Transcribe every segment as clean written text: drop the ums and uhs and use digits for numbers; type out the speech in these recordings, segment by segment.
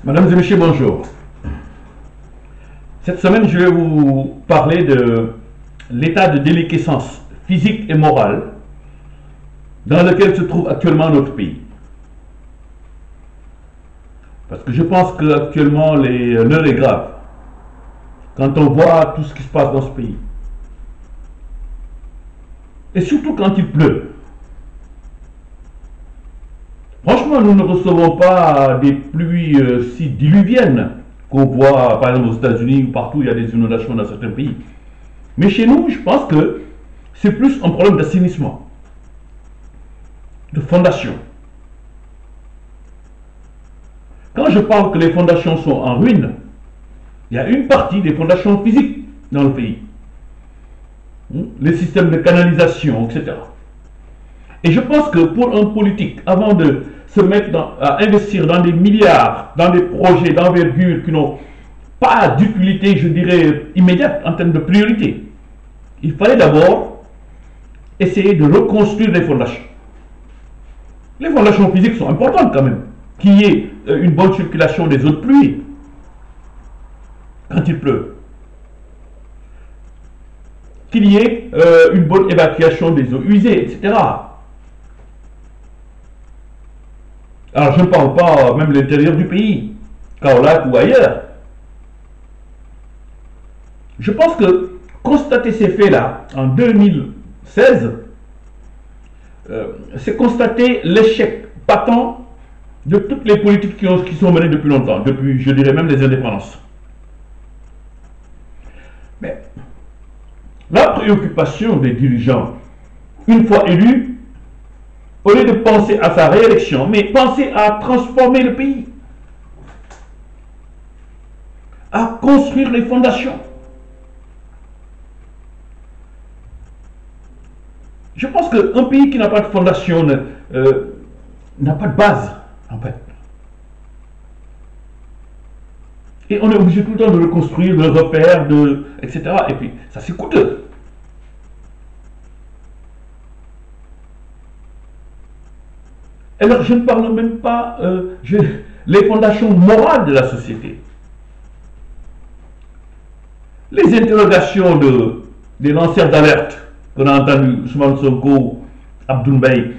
Mesdames et messieurs, bonjour. Cette semaine, je vais vous parler de l'état de déliquescence physique et morale dans lequel se trouve actuellement notre pays. Parce que je pense qu'actuellement, l'heure est grave. Quand on voit tout ce qui se passe dans ce pays. Et surtout quand il pleut. Franchement, nous ne recevons pas des pluies si diluviennes qu'on voit, par exemple, aux États-Unis ou partout, il y a des inondations dans certains pays. Mais chez nous, je pense que c'est plus un problème d'assainissement, de fondation. Quand je parle que les fondations sont en ruine, il y a une partie des fondations physiques dans le pays. Les systèmes de canalisation, etc. Et je pense que pour un politique, avant de se mettre à investir dans des milliards, dans des projets d'envergure qui n'ont pas d'utilité, je dirais, immédiate en termes de priorité, il fallait d'abord essayer de reconstruire les fondations. Les fondations physiques sont importantes quand même. Qu'il y ait une bonne circulation des eaux de pluie quand il pleut. Qu'il y ait une bonne évacuation des eaux usées, etc. Alors je ne parle pas même de l'intérieur du pays, Kaolack ou ailleurs. Je pense que constater ces faits-là en 2016, c'est constater l'échec patent de toutes les politiques qui sont menées depuis longtemps, depuis, je dirais même, les indépendances. Mais la préoccupation des dirigeants, une fois élus, au lieu de penser à sa réélection, mais penser à transformer le pays, à construire les fondations. Je pense qu'un pays qui n'a pas de fondation n'a pas de base, en fait. Et on est obligé tout le temps de reconstruire, de refaire, etc. Et puis, ça c'est coûteux. Alors, je ne parle même pas les fondations morales de la société. Les interrogations des lanceurs d'alerte qu'on a entendu, Ousmane Sonko, Abdoul Mbaye,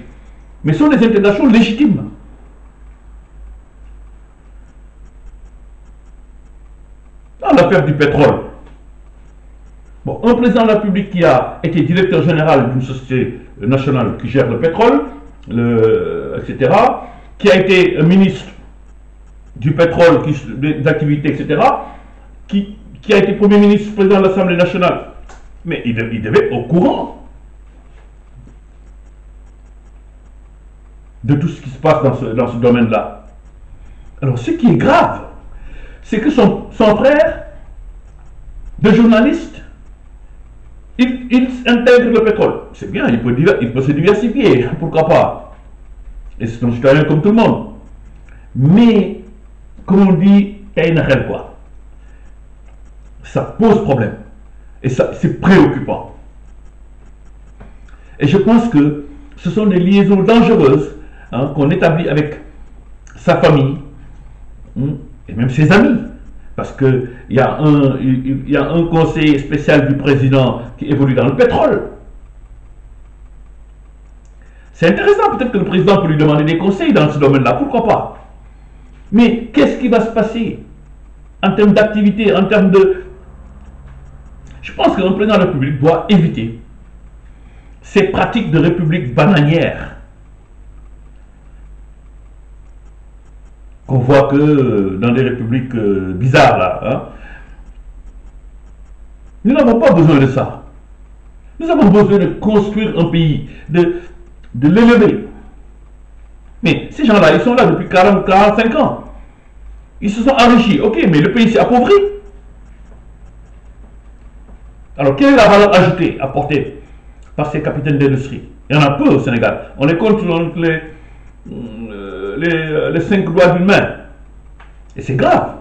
mais sont des interrogations légitimes. Dans l'affaire du pétrole, bon, un président de la République qui a été directeur général d'une société nationale qui gère le pétrole, etc., qui a été ministre du pétrole, des activités, etc., qui a été Premier ministre, président de l'Assemblée nationale. Mais il devait être au courant de tout ce qui se passe dans ce domaine-là. Alors, ce qui est grave, c'est que son frère, de journaliste, il intègre le pétrole. C'est bien, il peut se diversifier, pourquoi pas. Et c'est un citoyen comme tout le monde. Mais, comme on dit, il y a une règle, quoi. Ça pose problème. Et ça, c'est préoccupant. Et je pense que ce sont des liaisons dangereuses qu'on établit avec sa famille et même ses amis. Parce qu'il y a un conseiller spécial du président qui évolue dans le pétrole. C'est intéressant, peut-être que le président peut lui demander des conseils dans ce domaine-là, pourquoi pas. Mais qu'est-ce qui va se passer en termes d'activité, en termes de... Je pense qu'un président de la République doit éviter ces pratiques de république bananière qu'on voit que dans des républiques bizarres là. Nous n'avons pas besoin de ça. Nous avons besoin de construire un pays, de l'élever. Mais ces gens-là, ils sont là depuis 40, 45 ans. Ils se sont enrichis, ok, mais le pays s'est appauvri. Alors, quelle est la valeur ajoutée apportée par ces capitaines d'industrie? Il y en a peu au Sénégal. On les compte entre les 5 doigts d'une main. Et c'est grave.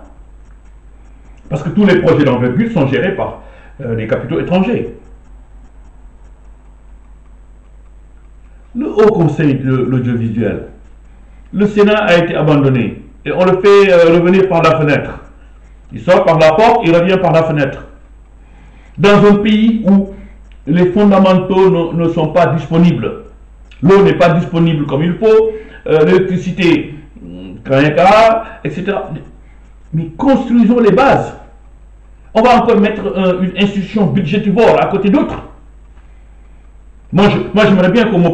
Parce que tous les projets d'envergure sont gérés par des capitaux étrangers. Le Haut Conseil de l'audiovisuel, le Sénat a été abandonné. et on le fait revenir par la fenêtre. Il sort par la porte, il revient par la fenêtre. Dans un pays où les fondamentaux ne sont pas disponibles, l'eau n'est pas disponible comme il faut, l'électricité, etc. Mais construisons les bases. On va encore mettre une institution budgétivore à côté d'autres. Moi, j'aimerais bien qu'on me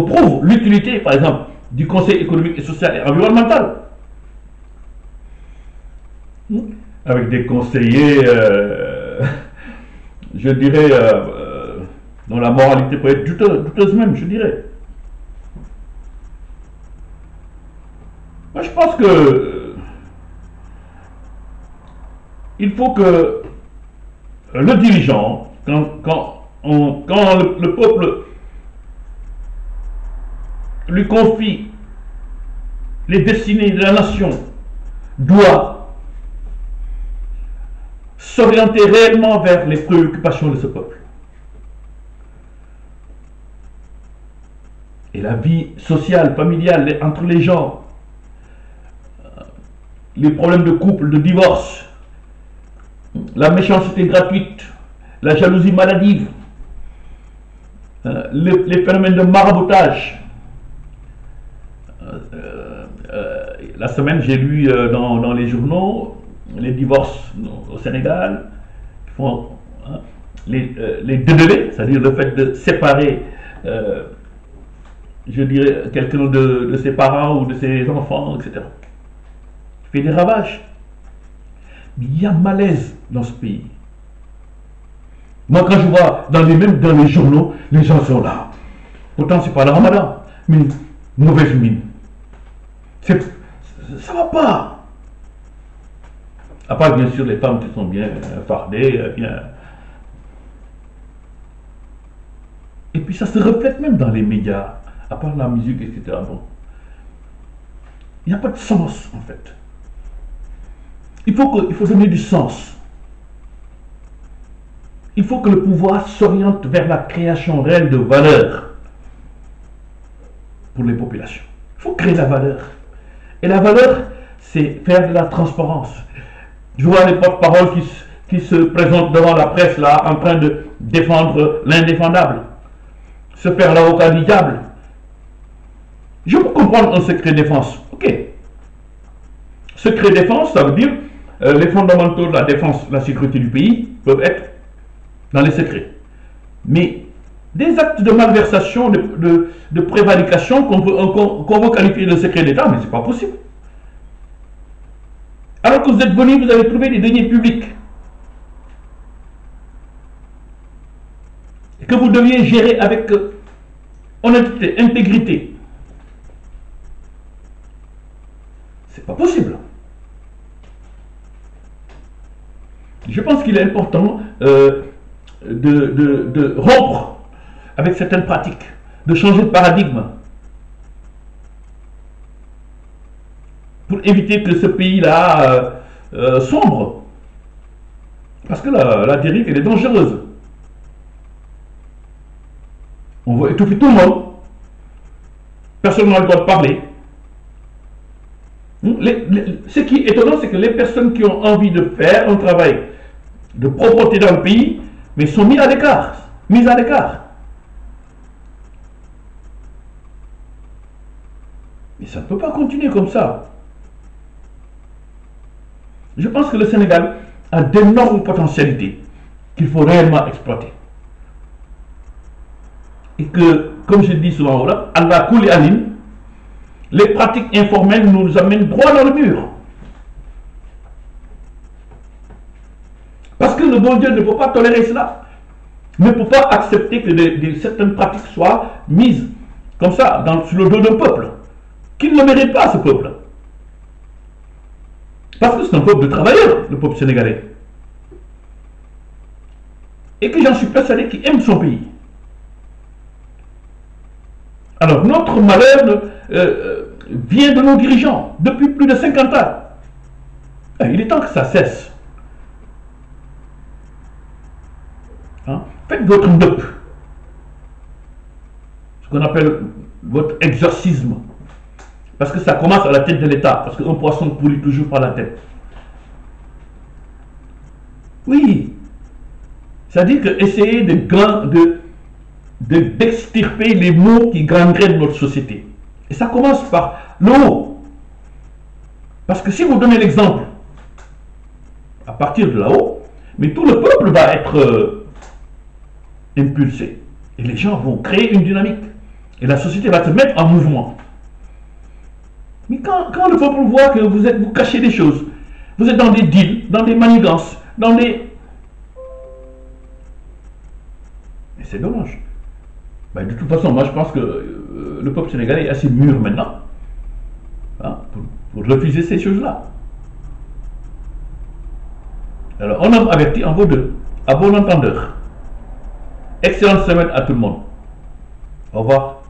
prouve l'utilité, par exemple, du Conseil économique et social et environnemental. Avec des conseillers, je dirais, dont la moralité peut être douteuse même, je dirais. Moi, je pense que il faut que le dirigeant, quand le peuple lui confie les destinées de la nation, doit s'orienter réellement vers les préoccupations de ce peuple. Et la vie sociale, familiale, entre les gens, les problèmes de couple, de divorce, la méchanceté gratuite, la jalousie maladive, les phénomènes de maraboutage. La semaine, j'ai lu dans les journaux les divorces au Sénégal, font, les dédélés, c'est-à-dire le fait de séparer, je dirais, quelqu'un de ses parents ou de ses enfants, etc. Fait des ravages. Mais il y a malaise dans ce pays. Moi, quand je vois même dans les journaux, les gens sont là. Pourtant, c'est pas le ramadan, mais mauvaise mine. Ça va pas. À part, bien sûr, les femmes qui sont bien fardées, bien. Et puis, ça se reflète même dans les médias, à part la musique, etc. Bon. Il n'y a pas de sens, en fait. Il faut donner du sens. Il faut que le pouvoir s'oriente vers la création réelle de valeur pour les populations. Il faut créer la valeur. Et la valeur, c'est faire de la transparence. Je vois les porte-paroles qui se présentent devant la presse là, en train de défendre l'indéfendable, se faire l'avocat du diable. Je peux comprendre un secret défense. Ok. Secret défense, ça veut dire les fondamentaux de la défense, de la sécurité du pays peuvent être dans les secrets. Mais des actes de malversation, de prévarication qu'on veut qualifier de secret d'État, mais c'est pas possible. Alors que vous êtes venu, vous avez trouvé des deniers publics et que vous deviez gérer avec honnêteté, intégrité. C'est pas possible. Je pense qu'il est important de rompre avec certaines pratiques, de changer de paradigme pour éviter que ce pays-là sombre. Parce que la dérive, elle est dangereuse. On va étouffer tout le monde. Personne n'a le droit de parler. Ce qui est étonnant, c'est que les personnes qui ont envie de faire un travail de propreté dans le pays, mais sont mis à l'écart. Mis à l'écart. Mais ça ne peut pas continuer comme ça. Je pense que le Sénégal a d'énormes potentialités qu'il faut réellement exploiter. Et que, comme je dis souvent, voilà, Allah Kouli Alim, les pratiques informelles nous amènent droit dans le mur. Parce que le bon Dieu ne peut pas tolérer cela. Ne peut pas accepter que certaines pratiques soient mises comme ça, sur le dos d'un peuple, qu'il ne mérite pas, ce peuple. Parce que c'est un peuple de travailleurs, le peuple sénégalais. Et que j'en suis persuadé qu'il aime son pays. Alors, notre malheur vient de nos dirigeants depuis plus de 50 ans. Il est temps que ça cesse. Hein? Faites votre ndep, ce qu'on appelle votre exorcisme. Parce que ça commence à la tête de l'État. Parce qu'un poisson pourrit toujours par la tête. Oui. C'est-à-dire que essayer d'extirper les maux qui gangrènent notre société. Et ça commence par le haut. Parce que si vous donnez l'exemple, à partir de là-haut, mais tout le peuple va être impulsé. Et les gens vont créer une dynamique. Et la société va se mettre en mouvement. Mais quand le peuple voit que vous cachez des choses, vous êtes dans des deals, dans des manigances, dans des... Mais c'est dommage. Ben, de toute façon, moi je pense que le peuple sénégalais est assez mûr maintenant, hein, pour refuser ces choses-là. Alors, un homme averti en vaut deux, à bon entendeur. Excellente semaine à tout le monde. Au revoir.